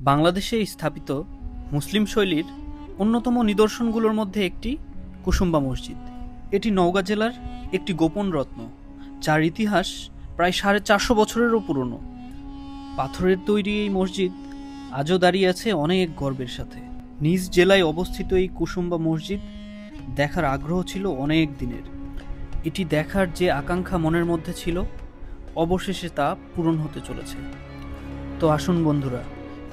বাংলাদেশে স্থাপিত মুসলিম শৈলীর অন্যতম নিদর্শনগুলোর মধ্যে একটি কুসুম্বা মসজিদ। এটি নওগাঁ জেলার একটি গোপন রত্ন, যার ইতিহাস প্রায় 450 বছরেরও পুরনো। পাথরের তৈরি এই মসজিদ আজও দাঁড়িয়ে আছে অনেক গর্বের সাথে। নিজ জেলায় অবস্থিত এই কুসুম্বা মসজিদ দেখার আগ্রহ ছিল অনেক দিনের। এটি দেখার যে আকাঙ্ক্ষা মনের মধ্যে ছিল, অবশেষে তা পূরণ হতে চলেছে। তো আসুন বন্ধুরা,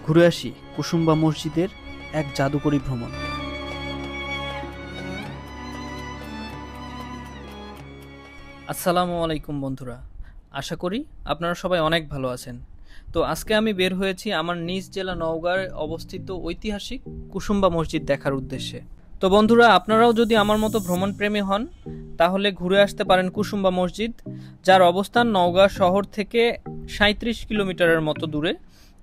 ঘুরে আসি কুসুম্বা মসজিদের এক জাদুকরী ভ্রমণ। আসসালামু আলাইকুম বন্ধুরা, আশা করি আপনারা সবাই অনেক ভালো আছেন। তো আজকে আমি বের হয়েছি আমার নিজ জেলা নওগাঁয় অবস্থিত ঐতিহাসিক কুসুম্বা মসজিদ দেখার উদ্দেশ্যে। তো বন্ধুরা, আপনারাও যদি আমার মতো ভ্রমণ প্রেমী হন তাহলে ঘুরে আসতে পারেন কুসুম্বা মসজিদ, যার অবস্থান নওগাঁ শহর থেকে 37 কিলোমিটারের মতো দূরে।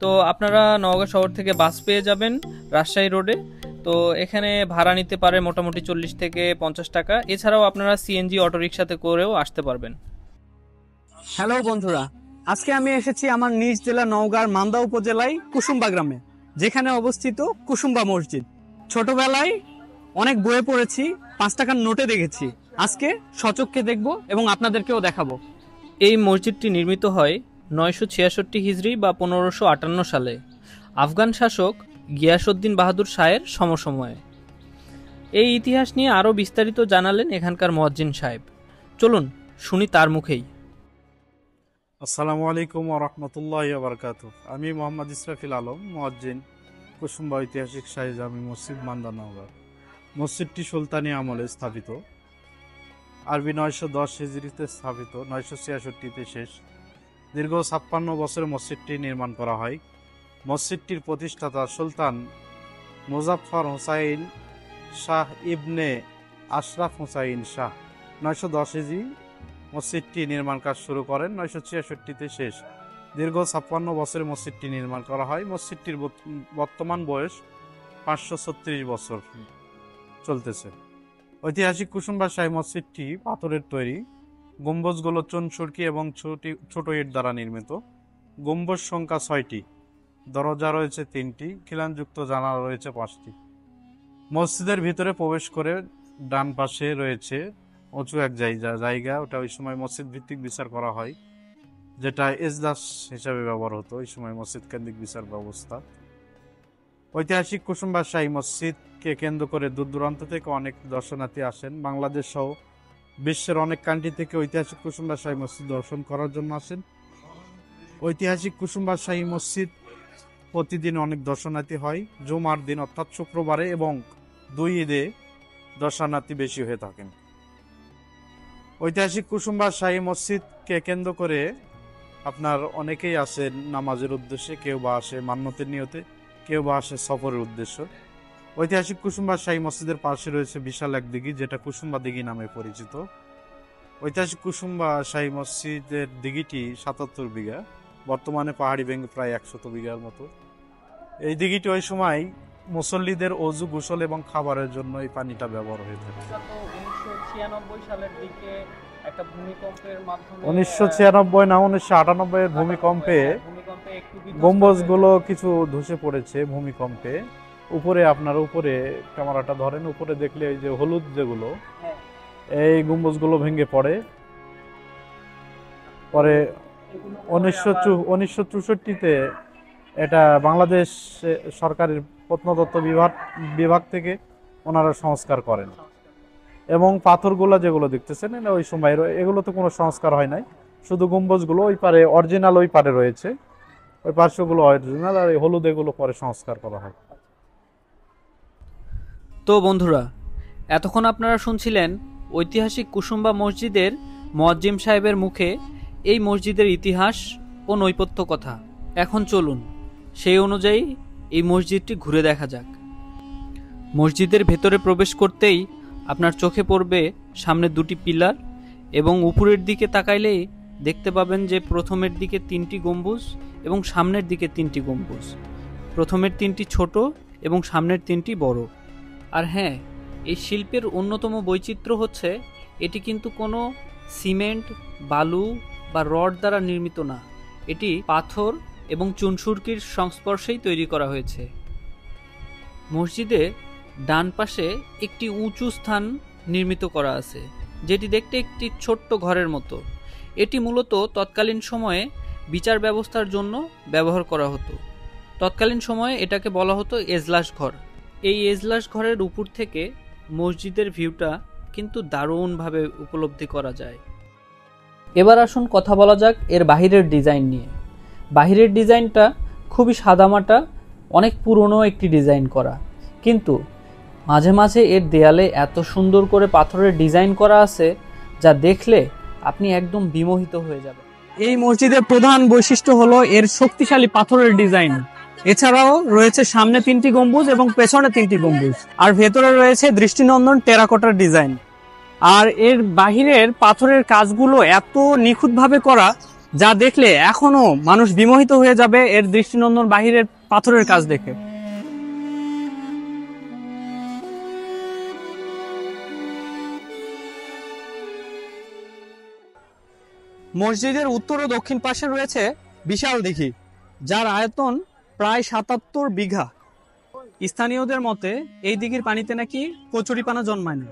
তো আপনারা নওগাঁ শহর থেকে বাস পেয়ে যাবেন রাজশাহী রোডে। তো এখানে ভাড়া নিতে পারে মোটামুটি 40 থেকে 50 টাকা। এছাড়াও আপনারা সিএনজি অটোরিকশাতে করেও আসতে পারবেন। হ্যালো বন্ধুরা, আজকে আমি এসেছি আমার নিজ জেলা নওগাঁর মান্দা উপজেলায় কুসুম্বা গ্রামে, যেখানে অবস্থিত কুসুম্বা মসজিদ। ছোটবেলায় অনেক বইয়ে পড়েছি, 5 টাকার নোটে দেখেছি। আজকে সচক্ষে দেখব এবং আপনাদেরকেও দেখাবো। এই মসজিদটি নির্মিত হয় 966 হিজরি বা 1558 সালে আফগান শাসক গিয়াসউদ্দিন বাহাদুর শাহের সমসময়ে। এই ইতিহাস নিয়ে আরও বিস্তারিত জানালেন এখানকার মুয়াজ্জিন সাহেব। চলুন শুনি তার মুখেই। আসসালামু আলাইকুম ওয়া রাহমাতুল্লাহি ওয়া বারাকাতুহু। আমি মোহাম্মদ ইসরাফিল আলম, মুয়াজ্জিন, কুসুম্বা ঐতিহাসিক শাহী জামি মসজিদ, মান্দা, নওগাঁ। মসজিদটি সুলতানি আমলে স্থাপিত। আরবি 910 হিজরিতে স্থাপিত, 966-তে শেষ। দীর্ঘ 56 বছরে মসজিদটি নির্মাণ করা হয়। মসজিদটির প্রতিষ্ঠাতা সুলতান মুজাফফর হুসাইন শাহ ইবনে আশরাফ হুসাইন শাহ 910 হিজরি মসজিদটি নির্মাণ কাজ শুরু করেন, 966-তে শেষ। দীর্ঘ 56 বছরে মসজিদটি নির্মাণ করা হয়। মসজিদটির বর্তমান বয়স 536 বছর চলতেছে। ঐতিহাসিক কুসুম্বা শাহী মসজিদটি পাথরের তৈরি। গম্বুজগুলো চুন সুরকি এবং ছোট ইট দ্বারা নির্মিত। গম্বুজ সংখ্যা 6টি, দরজা রয়েছে 3টি, খিলানযুক্ত জানালা রয়েছে 5টি। মসজিদের ভিতরে প্রবেশ করে ডান পাশে রয়েছে উঁচু এক জায়গা, ওটা ওই সময় মসজিদ ভিত্তিক বিচার করা হয়, যেটা এজলাস হিসাবে ব্যবহার হতো ওই সময় মসজিদ কেন্দ্রিক বিচার ব্যবস্থা। ঐতিহাসিক কুসুম্বা শাহী মসজিদকে কেন্দ্র করে দূর দূরান্ত থেকে অনেক দর্শনার্থী আসেন। বাংলাদেশ সহ বিশ্বের অনেক কান্ট্রি থেকে ঐতিহাসিক কুসুম্বা শাহী মসজিদ দর্শন করার জন্য আসেন। ঐতিহাসিক কুসুম্বা শাহী মসজিদ প্রতিদিন অনেক দর্শনার্থী হয়। জুমার দিন অর্থাৎ শুক্রবারে এবং 2 ঈদে দর্শনার্থী বেশি হয়ে থাকেন। ঐতিহাসিক কুসুম্বা শাহী মসজিদকে কেন্দ্র করে আপনার অনেকেই আসেন নামাজের উদ্দেশ্যে, কেউ বা আসে মান্যতের নিয়তে, কেউ বা আসে সফরের উদ্দেশ্য। ঐতিহাসিক কুসুম্বা শাহী মসজিদের পাশে রয়েছে বিশাল এক দিঘি, যেটা কুসুম্বা দিঘি নামে পরিচিত। ঐতিহাসিক কুসুম্বা শাহী মসজিদের দিঘিটি 77 বিঘা, বর্তমানে পাহাড়ি ভেঙে প্রায় 100 বিঘার মতো। এই দিঘিটি ওই সময় মুসল্লিদের অজু, গোসল এবং খাবারের জন্য এই পানিটা ব্যবহার হয়ে থাকে। 1996 সালের দিকে একটা ভূমিকম্পের মাধ্যমে 1996 না 1998 এর ভূমিকম্পে গম্বুজগুলো কিছু ধসে পড়েছে ভূমিকম্পে। উপরে আপনার উপরে ক্যামেরাটা ধরেন, উপরে দেখলে এই যে হলুদ যেগুলো, এই গম্বুজগুলো ভেঙে পড়ে। পরে 1964-তে এটা বাংলাদেশ সরকারের প্রত্নতত্ত্ব বিভাগ থেকে ওনারা সংস্কার করেন। এবং পাথরগুলো যেগুলো দেখতেছেন ওই সময়ের, এগুলো তো কোনো সংস্কার হয় নাই, শুধু গম্বুজগুলো ওই পারে অরিজিনাল ওই পারে রয়েছে, ওই পার্শ্বগুলো অরিজিনাল, আর এই হলুদ এগুলো পরে সংস্কার করা হয়। তো বন্ধুরা, এতক্ষণ আপনারা শুনছিলেন ঐতিহাসিক কুসুম্বা মসজিদের মুয়াজ্জিম সাহেবের মুখে এই মসজিদের ইতিহাস ও নৈপথ্য কথা। এখন চলুন সেই অনুযায়ী এই মসজিদটি ঘুরে দেখা যাক। মসজিদের ভেতরে প্রবেশ করতেই আপনার চোখে পড়বে সামনে 2টি পিলার, এবং উপরের দিকে তাকাইলেই দেখতে পাবেন যে প্রথমের দিকে 3টি গম্বুজ এবং সামনের দিকে 3টি গম্বুজ। প্রথমের 3টি ছোট এবং সামনের 3টি বড়। আর হ্যাঁ, এই শিল্পের অন্যতম বৈচিত্র্য হচ্ছে এটি কিন্তু কোনো সিমেন্ট, বালু বা রড দ্বারা নির্মিত না, এটি পাথর এবং চুনসুরকির সংস্পর্শেই তৈরি করা হয়েছে। মসজিদে ডান পাশে একটি উঁচু স্থান নির্মিত করা আছে, যেটি দেখতে একটি ছোট্ট ঘরের মতো। এটি মূলত তৎকালীন সময়ে বিচার ব্যবস্থার জন্য ব্যবহার করা হতো। তৎকালীন সময়ে এটাকে বলা হতো এজলাস ঘর। এই এজলাস ঘরের উপর থেকে মসজিদের ভিউটা কিন্তু দারুণভাবে উপলব্ধি করা যায়। এবার আসুন কথা বলা যাক এর বাহিরের ডিজাইন নিয়ে। বাহিরের ডিজাইনটা খুবই সাদামাটা, অনেক পুরনো একটি ডিজাইন করা, কিন্তু মাঝে মাঝে এর দেয়ালে এত সুন্দর করে পাথরের ডিজাইন করা আছে যা দেখলে আপনি একদম বিমোহিত হয়ে যাবেন। এই মসজিদের প্রধান বৈশিষ্ট্য হলো এর শক্তিশালী পাথরের ডিজাইন। এছাড়াও রয়েছে সামনে 3টি গম্বুজ এবং পেছনে 3টি গম্বুজ, আর ভেতরে রয়েছে দৃষ্টিনন্দন টেরাকোটার ডিজাইন। আর এর বাহিরের পাথরের কাজগুলো এত নিখুঁতভাবে করা যা দেখলে এখনো মানুষ বিমোহিত হয়ে যাবে এর দৃষ্টিনন্দন বাহিরের পাথরের কাজ দেখে। মসজিদের উত্তর ও দক্ষিণ পাশে রয়েছে বিশাল দিঘি, যার আয়তন প্রায় ৭৭ বিঘা। স্থানীয়দের মতে এই দিঘির পানিতে নাকি কচুরিপানা জন্মায় না।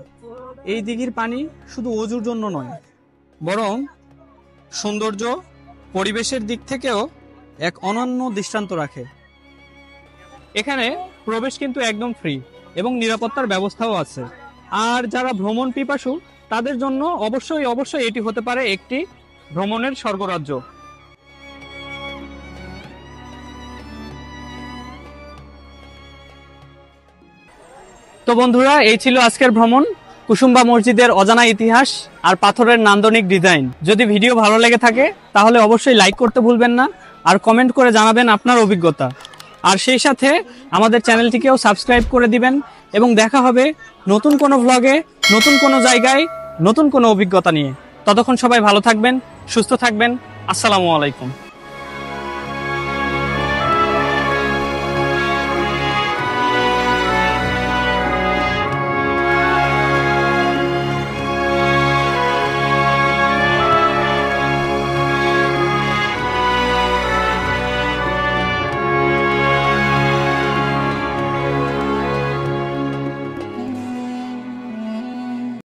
এই দিঘির পানি শুধু অজুর জন্য নয়, বরং সৌন্দর্য, পরিবেশের দিক থেকেও এক অনন্য দৃষ্টান্ত রাখে। এখানে প্রবেশ কিন্তু একদম ফ্রি এবং নিরাপত্তার ব্যবস্থাও আছে। আর যারা ভ্রমণ পিপাসু তাদের জন্য অবশ্যই এটি হতে পারে একটি ভ্রমণের স্বর্গরাজ্য। তো বন্ধুরা, এই ছিল আজকের ভ্রমণ, কুসুম্বা মসজিদের অজানা ইতিহাস আর পাথরের নান্দনিক ডিজাইন। যদি ভিডিও ভালো লেগে থাকে তাহলে অবশ্যই লাইক করতে ভুলবেন না, আর কমেন্ট করে জানাবেন আপনার অভিজ্ঞতা। আর সেই সাথে আমাদের চ্যানেলটিকেও সাবস্ক্রাইব করে দিবেন, এবং দেখা হবে নতুন কোনো ভ্লগে, নতুন কোনো জায়গায়, নতুন কোনো অভিজ্ঞতা নিয়ে। ততক্ষণ সবাই ভালো থাকবেন, সুস্থ থাকবেন। আসসালামু আলাইকুম।